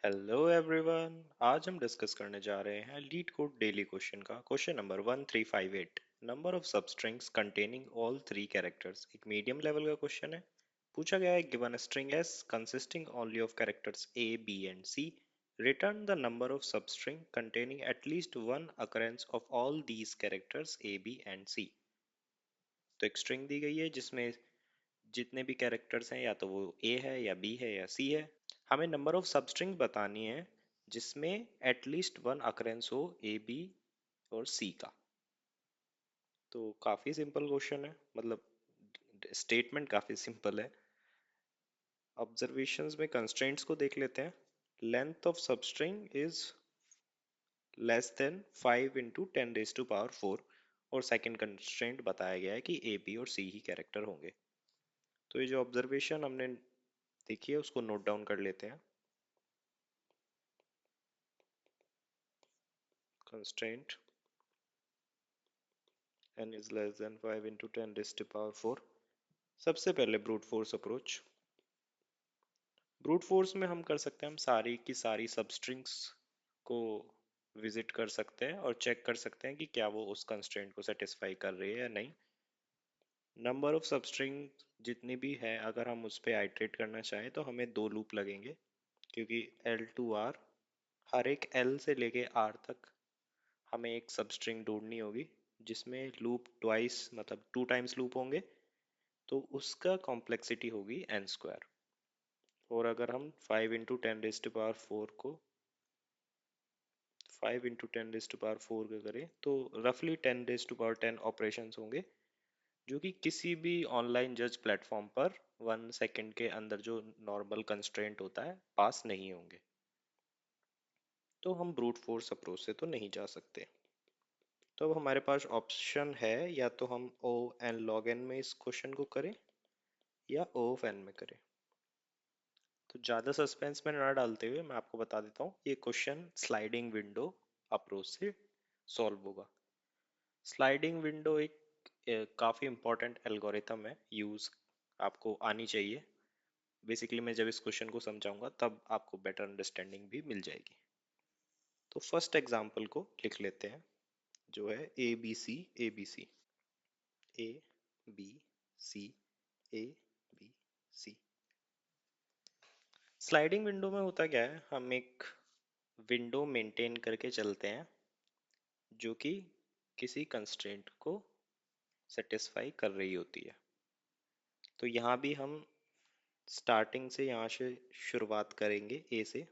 Hello everyone. आज हम discuss करने जा रहे हैं लीड कोड डेली क्वेश्चन का question number 1358। Number of substrings containing all three characters. एक मीडियम लेवल का क्वेश्चन है। पूछा गया है given string S consisting only of characters A B and C, return the number of substring containing at least one occurrence of all these characters A B and C. तो एक string दी गई है जिसमें जितने भी कैरेक्टर्स हैं या तो वो ए है या बी है या सी है। हमें नंबर ऑफ सबस्ट्रिंग बतानी है जिसमें एटलीस्ट वन अकरेंस हो ए बी और सी का। तो काफी सिंपल क्वेश्चन है, मतलब स्टेटमेंट काफी सिंपल है। ऑब्जर्वेशंस में कंस्ट्रेंट्स को देख लेते हैं। Length of substring is less than 5 into 10⁻⁴ और सेकंड कंस्ट्रेंट बताया गया है कि ए बी और सी ही कैरेक्टर होंगे। तो ये जो ऑब्जर्वेशन हमने देखी है उसको नोट डाउन कर लेते हैं। Constraint n is less than 5 into 10⁻⁴। सबसे पहले brute force approach. Brute force में हम कर सकते हैं, हम सारी की सारी सबस्ट्रिंग्स को विजिट कर सकते हैं और चेक कर सकते हैं कि क्या वो उस कंस्ट्रेंट को सेटिस्फाई कर रही है या नहीं। नंबर ऑफ सबस्ट्रिंग जितनी भी है अगर हम उस पर आइट्रेट करना चाहें तो हमें दो लूप लगेंगे, क्योंकि L टू R, हर एक L से लेके R तक हमें एक सबस्ट्रिंग ढूंढनी होगी जिसमें लूप ट्वाइस मतलब टू टाइम्स लूप होंगे, तो उसका कॉम्प्लेक्सिटी होगी एन स्क्वायर। और अगर हम 5 इंटू 10⁻⁴ को 5 इंटू 10⁻⁴ का करें तो रफली 10⁻10 ऑपरेशंस होंगे, जो कि किसी भी ऑनलाइन जज प्लेटफॉर्म पर 1 सेकेंड के अंदर जो नॉर्मल कंस्ट्रेंट होता है पास नहीं होंगे। तो हम ब्रूट फोर्स अप्रोच से तो नहीं जा सकते। तो अब हमारे पास ऑप्शन है, या तो हम ओ एन लॉग एन में इस क्वेश्चन को करें या ओ ऑफ एन में करें। तो ज़्यादा सस्पेंस में ना डालते हुए मैं आपको बता देता हूँ ये क्वेश्चन स्लाइडिंग विंडो अप्रोच से सॉल्व होगा। स्लाइडिंग विंडो एक काफ़ी इंपॉर्टेंट एल्गोरिथम है, यूज़ आपको आनी चाहिए। बेसिकली मैं जब इस क्वेश्चन को समझाऊंगा तब आपको बेटर अंडरस्टैंडिंग भी मिल जाएगी। तो फर्स्ट एग्जांपल को लिख लेते हैं, जो है A B C A B C A B C A B C. Sliding window में होता क्या है, हम एक विंडो मेंटेन करके चलते हैं जो कि किसी कंस्ट्रेंट को सेटिस्फाई कर रही होती है। तो यहाँ भी हम स्टार्टिंग से यहाँ से शुरुआत करेंगे ए से,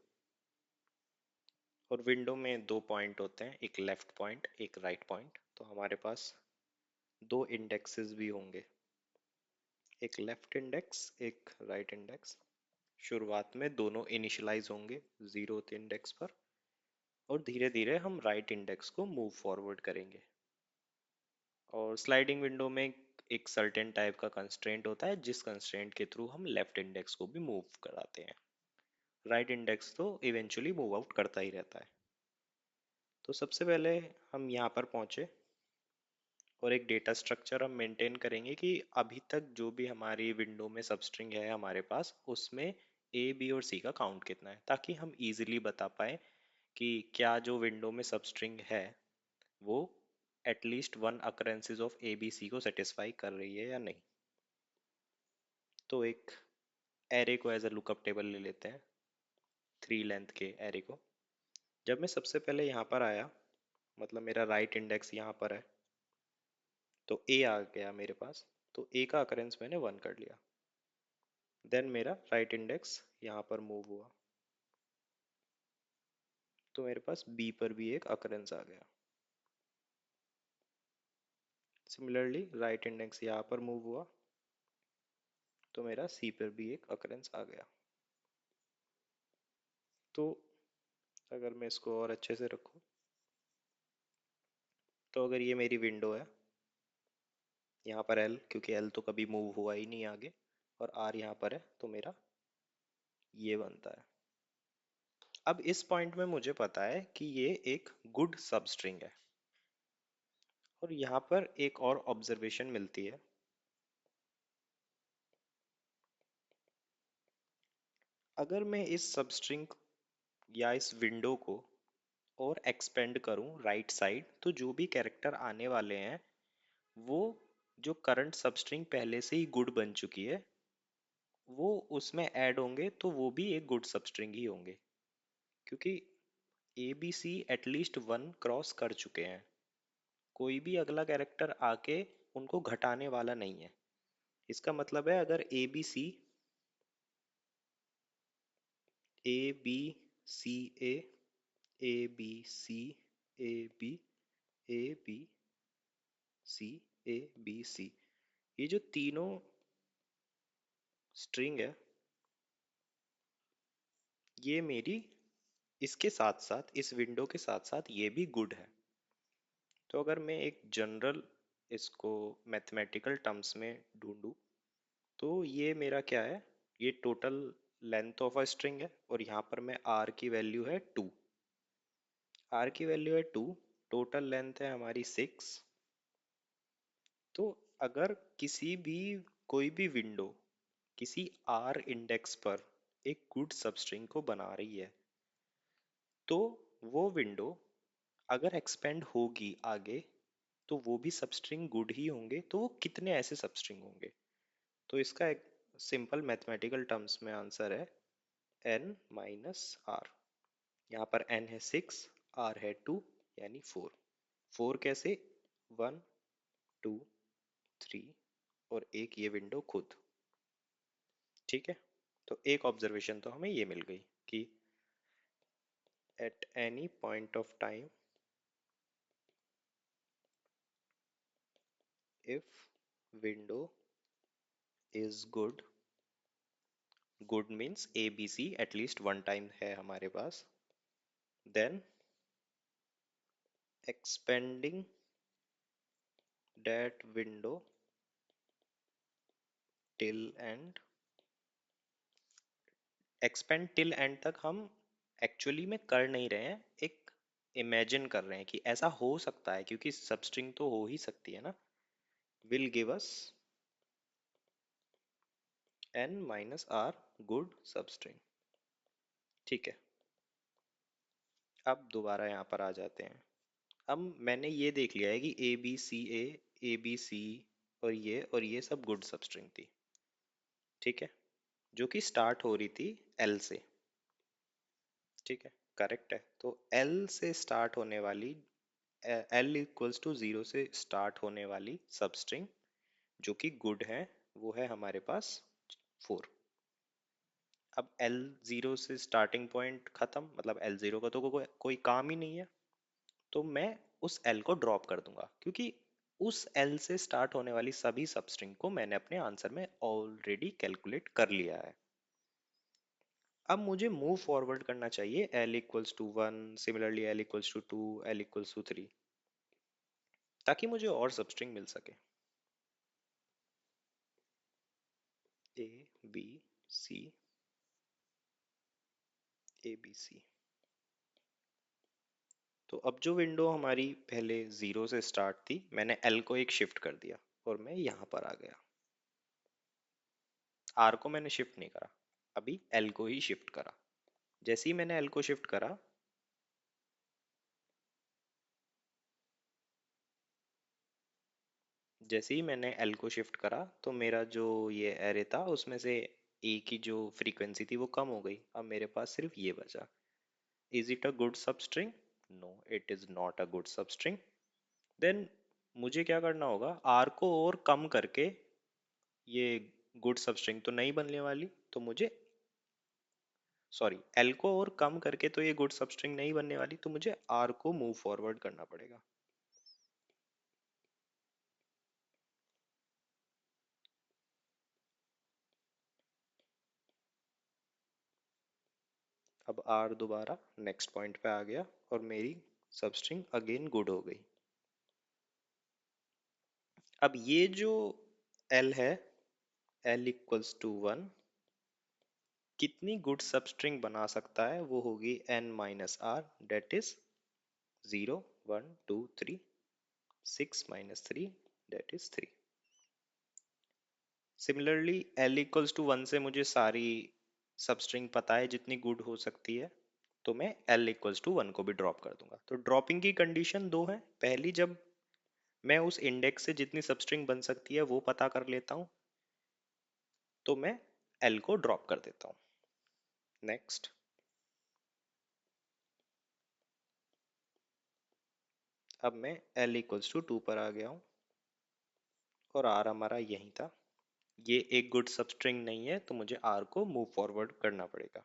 और विंडो में दो पॉइंट होते हैं, एक लेफ्ट पॉइंट एक राइट पॉइंट। तो हमारे पास दो इंडेक्सेस भी होंगे, एक लेफ्ट इंडेक्स एक राइट इंडेक्स। शुरुआत में दोनों इनिशियलाइज होंगे 0th इंडेक्स पर, और धीरे धीरे हम राइट इंडेक्स को मूव फॉरवर्ड करेंगे। और स्लाइडिंग विंडो में एक सर्टेन टाइप का कंस्ट्रेंट होता है जिस कंस्ट्रेंट के थ्रू हम लेफ्ट इंडेक्स को भी मूव कराते हैं। राइट इंडेक्स तो इवेंचुअली मूव आउट करता ही रहता है। तो सबसे पहले हम यहाँ पर पहुँचे और एक डेटा स्ट्रक्चर हम मेंटेन करेंगे कि अभी तक जो भी हमारी विंडो में सबस्ट्रिंग है हमारे पास, उसमें ए बी और सी का काउंट कितना है, ताकि हम इजीली बता पाए कि क्या जो विंडो में सबस्ट्रिंग है वो at least one occurrences of A B C को सेटिस्फाई कर रही है या नहीं। तो एक एरे को एज अ लुकअप टेबल ले लेते हैं, 3 लेंथ के एरे को। जब मैं सबसे पहले यहाँ पर आया, मतलब मेरा राइट इंडेक्स यहाँ पर है, तो ए आ गया मेरे पास। तो ए का अकरेंस मैंने 1 कर लिया। देन मेरा राइट इंडेक्स यहाँ पर मूव हुआ, तो मेरे पास बी पर भी एक अकरेंस आ गया। सिमिलरली राइट इंडेक्स यहाँ पर मूव हुआ, तो मेरा सी पर भी एक अकरेंस आ गया। तो अगर मैं इसको और अच्छे से रखूँ, तो अगर ये मेरी विंडो है, यहाँ पर एल, क्योंकि एल तो कभी मूव हुआ ही नहीं आगे, और आर यहाँ पर है, तो मेरा ये बनता है। अब इस पॉइंट में मुझे पता है कि ये एक गुड सबस्ट्रिंग है। और यहाँ पर एक और ऑब्जर्वेशन मिलती है। अगर मैं इस सबस्ट्रिंग या इस विंडो को और एक्सपेंड करूं राइट साइड, तो जो भी कैरेक्टर आने वाले हैं वो जो करंट सबस्ट्रिंग पहले से ही गुड बन चुकी है वो उसमें ऐड होंगे, तो वो भी एक गुड सबस्ट्रिंग ही होंगे, क्योंकि A B C at least one cross कर चुके हैं। कोई भी अगला कैरेक्टर आके उनको घटाने वाला नहीं है। इसका मतलब है अगर A B C A A B C A B A B C A B C, ये जो तीनों स्ट्रिंग है ये मेरी इसके साथ साथ इस विंडो के साथ साथ ये भी गुड है। तो अगर मैं एक जनरल इसको मैथमेटिकल टर्म्स में ढूंढूं तो ये मेरा क्या है, ये total length of a string है और यहाँ पर मैं आर की वैल्यू है 2, आर की वैल्यू है 2, टोटल लेंथ है हमारी 6। तो अगर किसी भी कोई भी विंडो किसी आर इंडेक्स पर एक गुड सबस्ट्रिंग को बना रही है तो वो विंडो अगर एक्सपेंड होगी आगे तो वो भी सबस्ट्रिंग गुड ही होंगे। तो वो कितने ऐसे सबस्ट्रिंग होंगे, तो इसका एक सिंपल मैथमेटिकल टर्म्स में आंसर है n माइनस आर। यहाँ पर n है 6, r है 2, यानी 4। 4 कैसे, 1 2 3 और एक ये विंडो खुद। ठीक है, तो एक ऑब्जर्वेशन तो हमें ये मिल गई कि at any point of time if window is good, good means A B C at least one time है हमारे पास, then expanding that window till end, expand till end तक हम एक्चुअली में कर नहीं रहे हैं, एक इमेजिन कर रहे हैं कि ऐसा हो सकता है, क्योंकि सबस्ट्रिंग तो हो ही सकती है ना, will give us n minus R good substring. ठीक है, अब दोबारा यहाँ पर आ जाते हैं। अब मैंने ये देख लिया है कि ए बी सी और ये सब गुड सबस्ट्रिंग थी। ठीक है, जो कि स्टार्ट हो रही थी एल से। ठीक है, करेक्ट है। तो एल से स्टार्ट होने वाली, एल इक्वल्स टू जीरो से स्टार्ट होने वाली सबस्ट्रिंग जो कि गुड है वो है हमारे पास 4। अब एल जीरो से स्टार्टिंग पॉइंट खत्म, मतलब एल जीरो का तो कोई काम ही नहीं है, तो मैं उस एल को ड्रॉप कर दूंगा, क्योंकि उस एल से स्टार्ट होने वाली सभी सबस्ट्रिंग को मैंने अपने आंसर में ऑलरेडी कैलकुलेट कर लिया है। अब मुझे मूव फॉरवर्ड करना चाहिए L equals to 1, similarly L equals to 2, L equals to 3, ताकि मुझे और सबस्ट्रिंग मिल सके। A B C A B C. तो अब जो विंडो हमारी पहले जीरो से स्टार्ट थी मैंने एल को एक शिफ्ट कर दिया और मैं यहाँ पर आ गया। आर को मैंने शिफ्ट नहीं करा, अभी एल को ही शिफ्ट करा। जैसे ही मैंने एल को शिफ्ट करा, जैसे ही मैंने एल को शिफ्ट करा तो मेरा जो ये एरे था उसमें से ए की जो फ्रीक्वेंसी थी वो कम हो गई। अब मेरे पास सिर्फ ये बचा। Is it a good substring? No, it is not a good substring. Then मुझे क्या करना होगा, आर को और कम करके, ये गुड सबस्ट्रिंग तो नहीं बनने वाली, तो मुझे, सॉरी, एल को और कम करके तो ये गुड सबस्ट्रिंग नहीं बनने वाली, तो मुझे आर को मूव फॉरवर्ड करना पड़ेगा। अब आर दोबारा नेक्स्ट पॉइंट पे आ गया और मेरी सबस्ट्रिंग अगेन गुड हो गई। अब ये जो एल है, एल इक्वल्स टू 1, कितनी गुड सबस्ट्रिंग बना सकता है, वो होगी N minus R, that is 0 1 2 3, 6 minus 3, that is 3। Similarly L equals to 1 से मुझे सारी सबस्ट्रिंग पता है जितनी गुड हो सकती है, तो मैं L इक्वल्स टू 1 को भी ड्रॉप कर दूंगा। तो ड्रॉपिंग की कंडीशन दो है। पहली, जब मैं उस इंडेक्स से जितनी सबस्ट्रिंग बन सकती है वो पता कर लेता हूँ, तो मैं L को ड्रॉप कर देता हूँ। नेक्स्ट, अब मैं L इक्वल्स टू 2 पर आ गया हूँ और R हमारा यही था। ये एक गुड सबस्ट्रिंग नहीं है, तो मुझे R को मूव फॉरवर्ड करना पड़ेगा।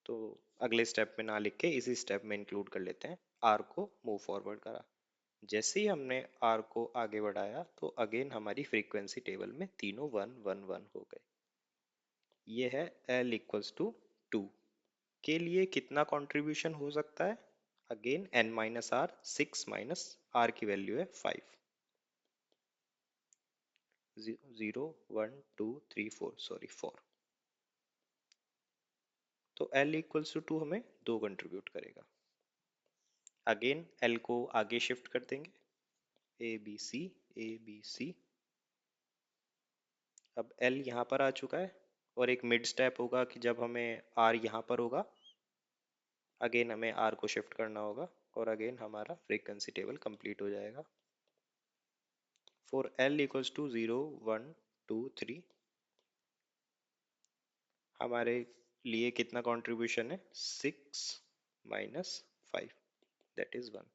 तो अगले स्टेप में ना लिख के इसी स्टेप में इंक्लूड कर लेते हैं। R को मूव फॉरवर्ड करा। जैसे ही हमने R को आगे बढ़ाया तो अगेन हमारी फ्रीक्वेंसी टेबल में तीनों 1 1 1 हो गए। ये है L इक्वल्स टू 2 के लिए कितना कंट्रीब्यूशन हो सकता है? Again n minus R, 6 minus R की वैल्यू है 5। 0 1 2 3 4, सॉरी 4। तो L इक्वल्स टू 2 हमें 2 कंट्रीब्यूट करेगा। अगेन L को आगे शिफ्ट कर देंगे, ए बी सी, ए बी सी। अब L यहाँ पर आ चुका है और एक मिड स्टेप होगा कि जब हमें R यहाँ पर होगा, अगेन हमें R को शिफ्ट करना होगा और अगेन हमारा फ्रीक्वेंसी टेबल कंप्लीट हो जाएगा। फॉर L इक्वल्स टू 0 1 2 3 हमारे लिए कितना कंट्रीब्यूशन है? 6 माइनस 5, दैट इज 1।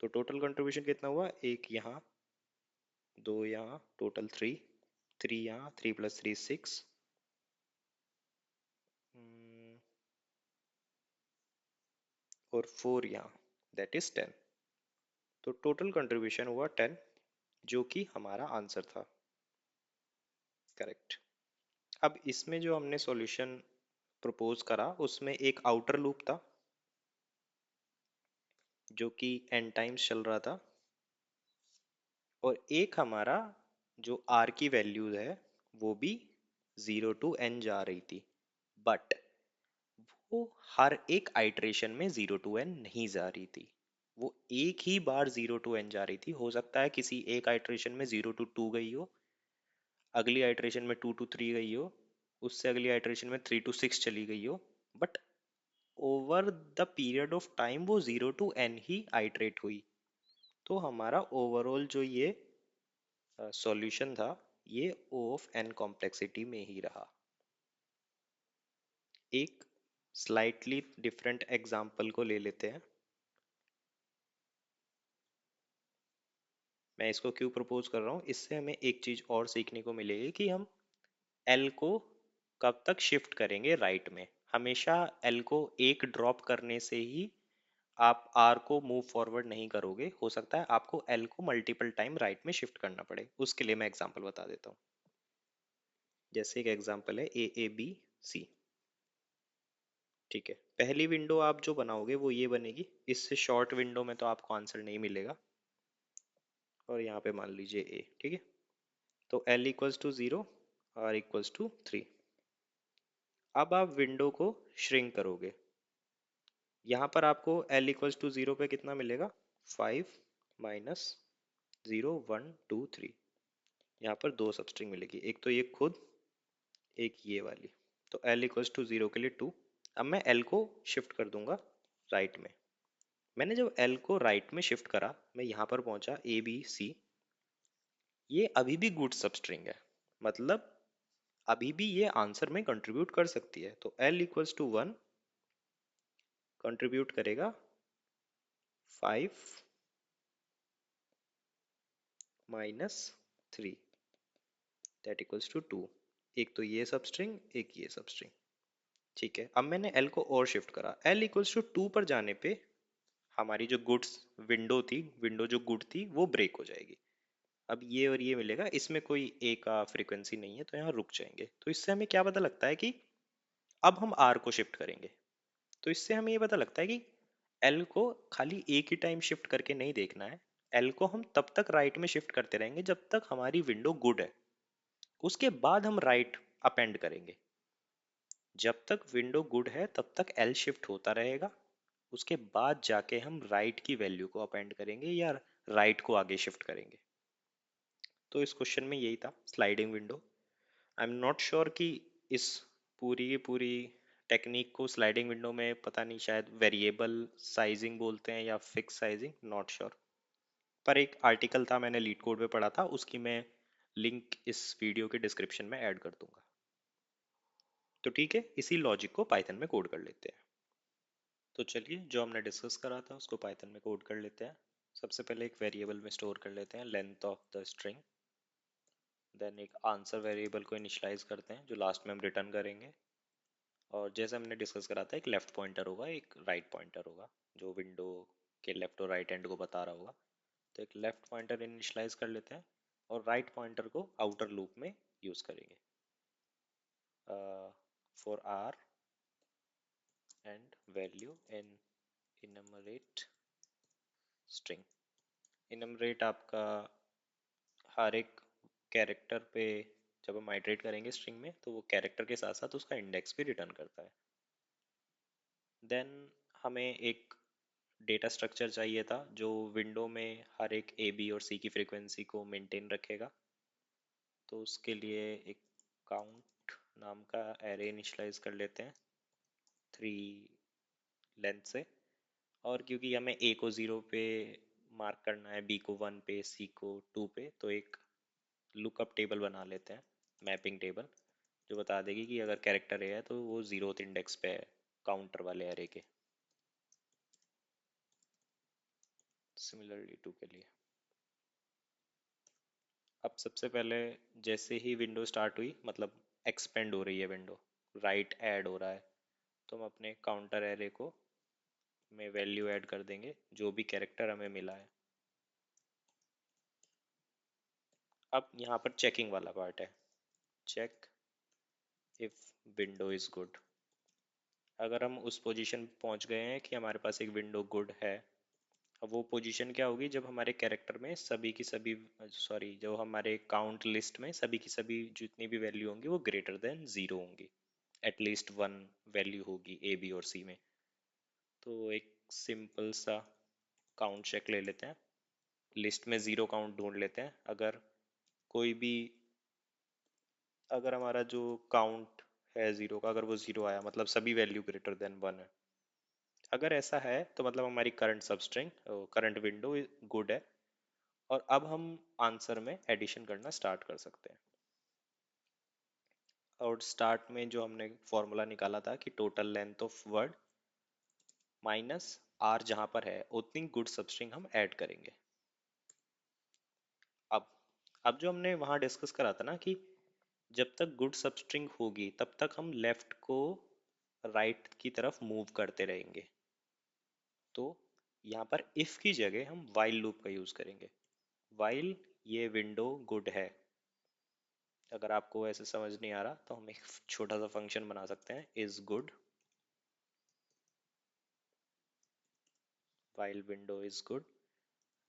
तो टोटल कंट्रीब्यूशन कितना हुआ? एक यहाँ, दो यहाँ, टोटल 3, 3 यहाँ, 3 प्लस 3 6, और 4 यहाँ, दैट इज 10। तो टोटल कंट्रीब्यूशन हुआ 10, जो कि हमारा आंसर था। करेक्ट। अब इसमें जो हमने सॉल्यूशन प्रपोज करा उसमें एक आउटर लूप था जो कि n टाइम्स चल रहा था, और एक हमारा जो r की वैल्यू है वो भी 0 टू n जा रही थी, बट वो हर एक आइट्रेशन में 0 टू n नहीं जा रही थी। वो एक ही बार 0 टू n जा रही थी। हो सकता है किसी एक आइट्रेशन में 0 टू 2 गई हो, अगली आइट्रेशन में 2 टू 3 गई हो, उससे अगली आइट्रेशन में 3 टू 6 चली गई हो, but over the period of time वो 0 टू n ही आइट्रेट हुई। तो हमारा ओवरऑल जो ये सॉल्यूशन था, ये O ऑफ n कॉम्प्लेक्सिटी में ही रहा। एक स्लाइटली डिफरेंट एग्जाम्पल को ले लेते हैं। मैं इसको क्यों प्रपोज कर रहा हूँ, इससे हमें एक चीज और सीखने को मिलेगी कि हम L को कब तक शिफ्ट करेंगे राइट में। हमेशा L को एक ड्रॉप करने से ही आप R को मूव फॉरवर्ड नहीं करोगे। हो सकता है आपको L को मल्टीपल टाइम राइट में शिफ्ट करना पड़े। उसके लिए मैं एग्जांपल बता देता हूँ। जैसे एक एग्जांपल है ए ए बी सी। ठीक है, पहली विंडो आप जो बनाओगे वो ये बनेगी। इससे शॉर्ट विंडो में तो आपको आंसर नहीं मिलेगा, और यहाँ पे मान लीजिए ए। ठीक है, तो L equals to 0, R equals to 3। अब आप विंडो को श्रिंक करोगे। यहाँ पर आपको L इक्वल्स टू 0 पे कितना मिलेगा? 5 माइनस 0 1 2 3। यहाँ पर दो सबस्ट्रिंग मिलेगी, एक तो ये खुद, एक ये वाली। तो L इक्वल्स टू 0 के लिए 2। अब मैं L को शिफ्ट कर दूंगा राइट में। मैंने जब L को राइट में शिफ्ट करा, मैं यहाँ पर पहुंचा ए बी सी। ये अभी भी गुड सबस्ट्रिंग है, मतलब अभी भी ये आंसर में कंट्रीब्यूट कर सकती है। तो L इक्वल्स टू 1 कंट्रीब्यूट करेगा 5 माइनस 3, दैट इक्वल्स टू 2। एक तो ये सबस्ट्रिंग, एक ये सबस्ट्रिंग। ठीक है, अब मैंने L को और शिफ्ट करा। L इक्वल्स टू 2 पर जाने पे हमारी जो गुड्स विंडो थी, विंडो जो गुड थी वो ब्रेक हो जाएगी। अब ये और ये मिलेगा, इसमें कोई ए का फ्रीक्वेंसी नहीं है, तो यहाँ रुक जाएंगे। तो इससे हमें क्या पता लगता है कि अब हम R को शिफ्ट करेंगे। तो इससे हमें ये पता लगता है कि L को खाली एक ही टाइम शिफ्ट करके नहीं देखना है। L को हम तब तक राइट में शिफ्ट करते रहेंगे जब तक हमारी विंडो गुड है। उसके बाद हम राइट अपेंड करेंगे। जब तक विंडो गुड है तब तक L शिफ्ट होता रहेगा। उसके बाद जाके हम राइट की वैल्यू को अपेंड करेंगे या राइट को आगे शिफ्ट करेंगे। तो इस क्वेश्चन में यही था, sliding window. I am not sure कि इस पूरी की पूरी टेक्निक को स्लाइडिंग विंडो में पता नहीं शायद वेरिएबल साइजिंग बोलते हैं या फिक्स साइजिंग, नॉट श्योर। पर एक आर्टिकल था, मैंने लीड कोड पे पढ़ा था, उसकी मैं लिंक इस वीडियो के डिस्क्रिप्शन में ऐड कर दूंगा। तो ठीक है, इसी लॉजिक को पाइथन में कोड कर लेते हैं। तो चलिए, जो हमने डिस्कस करा था उसको पाइथन में कोड कर लेते हैं। सबसे पहले एक वेरिएबल में स्टोर कर लेते हैं length of the string. Then एक आंसर वेरिएबल को इनिशियलाइज करते हैं जो लास्ट में हम रिटर्न करेंगे। और जैसे हमने डिस्कस करा था, एक लेफ्ट पॉइंटर होगा, एक राइट पॉइंटर होगा, जो विंडो के लेफ्ट और राइट एंड को बता रहा होगा। तो एक लेफ्ट पॉइंटर इनिशियलाइज कर लेते हैं और राइट पॉइंटर को आउटर लूप में यूज करेंगे for R and value in enumerate string. Enumerate आपका हर एक कैरेक्टर पे, जब हम आइटरेट करेंगे स्ट्रिंग में तो वो कैरेक्टर के साथ साथ उसका इंडेक्स भी रिटर्न करता है। देन हमें एक डेटा स्ट्रक्चर चाहिए था जो विंडो में हर एक ए बी और सी की फ्रीक्वेंसी को मेंटेन रखेगा। तो उसके लिए एक काउंट नाम का एरे इनिशियलाइज कर लेते हैं 3 लेंथ से। और क्योंकि हमें ए को 0 पे मार्क करना है, बी को 1 पे, सी को 2 पे, तो एक लुकअप टेबल बना लेते हैं, मैपिंग टेबल, जो बता देगी कि अगर कैरेक्टर ए है तो वो 0th इंडेक्स पे है काउंटर वाले एरे के। सिमिलरली टू के लिए अब सबसे पहले, जैसे ही विंडो स्टार्ट हुई, मतलब एक्सपेंड हो रही है विंडो, राइट ऐड हो रहा है, तो हम अपने काउंटर एरे को में वैल्यू ऐड कर देंगे जो भी कैरेक्टर हमें मिला है। अब यहाँ पर चेकिंग वाला पार्ट है, check if window is good. अगर हम उस पोजीशन पहुँच गए हैं कि हमारे पास एक विंडो गुड है, अब वो पोजीशन क्या होगी जब हमारे कैरेक्टर में सभी की सभी, सॉरी, जो हमारे काउंट लिस्ट में सभी की सभी जितनी भी वैल्यू होंगी वो ग्रेटर देन 0 होंगी, एटलीस्ट 1 वैल्यू होगी ए बी और सी में। तो एक सिंपल सा काउंट चेक ले लेते हैं, लिस्ट में 0 काउंट ढूंढ लेते हैं। अगर कोई भी, अगर हमारा जो काउंट है 0 का, अगर वो 0 आया मतलब सभी वैल्यू ग्रेटर देन 1 है। अगर ऐसा है तो मतलब हमारी current substring, current window good है। और अब हम आंसर में एडिशन करना स्टार्ट कर सकते हैं। और स्टार्ट में जो हमने फॉर्मूला निकाला था कि total length of word minus R जहां पर है उतनी गुड सबस्ट्रिंग हम ऐड करेंगे। अब अब जो हमने वहां डिस्कस करा था ना कि जब तक गुड सबस्ट्रिंग होगी तब तक हम लेफ्ट को राइट की तरफ मूव करते रहेंगे। तो यहाँ पर इफ की जगह हम वाइल लूप का यूज करेंगे। वाइल ये विंडो गुड है। अगर आपको ऐसे समझ नहीं आ रहा तो हम एक छोटा सा फंक्शन बना सकते हैं, is good, while window is good,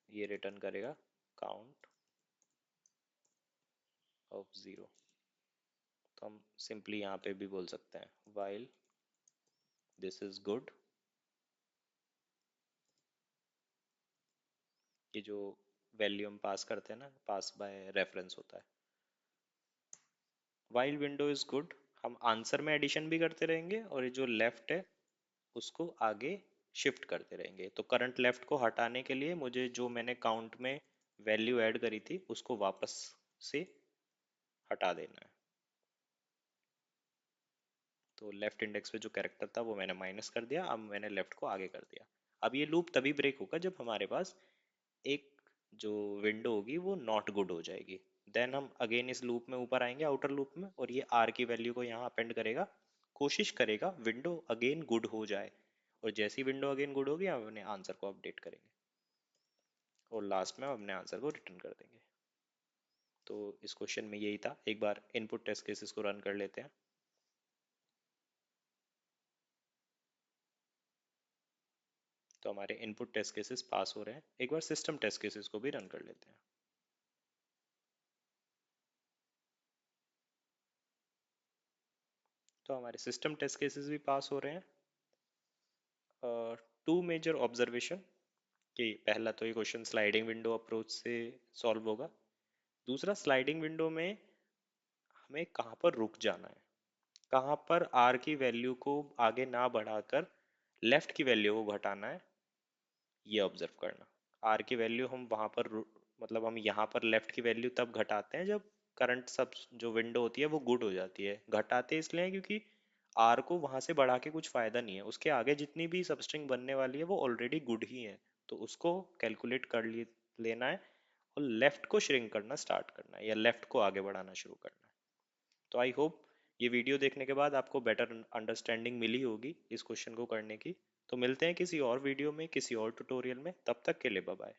ये रिटर्न करेगा काउंट ऑफ 0। तो हम सिंपली यहाँ पे भी बोल सकते हैं वाइल दिस इज गुड, ये जो वैल्यू हम पास करते हैं ना, पास बाय रेफरेंस होता है। वाइल विंडो इज गुड, हम आंसर में एडिशन भी करते रहेंगे और ये जो लेफ्ट है उसको आगे शिफ्ट करते रहेंगे। तो करंट लेफ्ट को हटाने के लिए मुझे जो मैंने काउंट में वैल्यू ऐड करी थी उसको वापस से हटा देना है। तो लेफ्ट इंडेक्स पे जो कैरेक्टर था वो मैंने माइनस कर दिया, अब मैंने लेफ्ट को आगे कर दिया। अब ये लूप तभी ब्रेक होगा जब हमारे पास एक जो विंडो होगी वो नॉट गुड हो जाएगी। देन हम अगेन इस लूप में ऊपर आएंगे आउटर लूप में, और ये आर की वैल्यू को यहाँ अपेंड करेगा, कोशिश करेगा विंडो अगेन गुड हो जाए। और जैसी विंडो अगेन गुड होगी हम अपने आंसर को अपडेट करेंगे और लास्ट में हम अपने आंसर को रिटर्न कर देंगे। तो इस क्वेश्चन में यही था। एक बार इनपुट टेस्ट केसेस को रन कर लेते हैं। तो हमारे इनपुट टेस्ट केसेस पास हो रहे हैं। एक बार सिस्टम टेस्ट केसेस को भी रन कर लेते हैं। तो हमारे सिस्टम टेस्ट केसेस भी पास हो रहे हैं। टू मेजर ऑब्जर्वेशन कि पहला तो ये क्वेश्चन स्लाइडिंग विंडो अप्रोच से सॉल्व होगा। दूसरा, स्लाइडिंग विंडो में में कहाँ पर रुक जाना है, कहाँ पर आर की वैल्यू को आगे ना बढ़ाकर लेफ्ट की वैल्यू को घटाना है, ये ऑब्जर्व करना। आर की वैल्यू हम वहां पर मतलब हम यहाँ पर लेफ्ट की वैल्यू तब घटाते हैं जब करंट सब जो विंडो होती है वो गुड हो जाती है। घटाते इसलिए हैं क्योंकि आर को वहां से बढ़ा के कुछ फायदा नहीं है, उसके आगे जितनी भी सबस्ट्रिंग बनने वाली है वो ऑलरेडी गुड ही है, तो उसको कैलकुलेट कर लेना है और लेफ्ट को श्रिंक करना स्टार्ट करना है या लेफ्ट को आगे बढ़ाना शुरू करना है। तो आई होप ये वीडियो देखने के बाद आपको बेटर अंडरस्टैंडिंग मिली होगी इस क्वेश्चन को करने की। तो मिलते हैं किसी और वीडियो में, किसी और ट्यूटोरियल में, तब तक के लिए बाय बाय।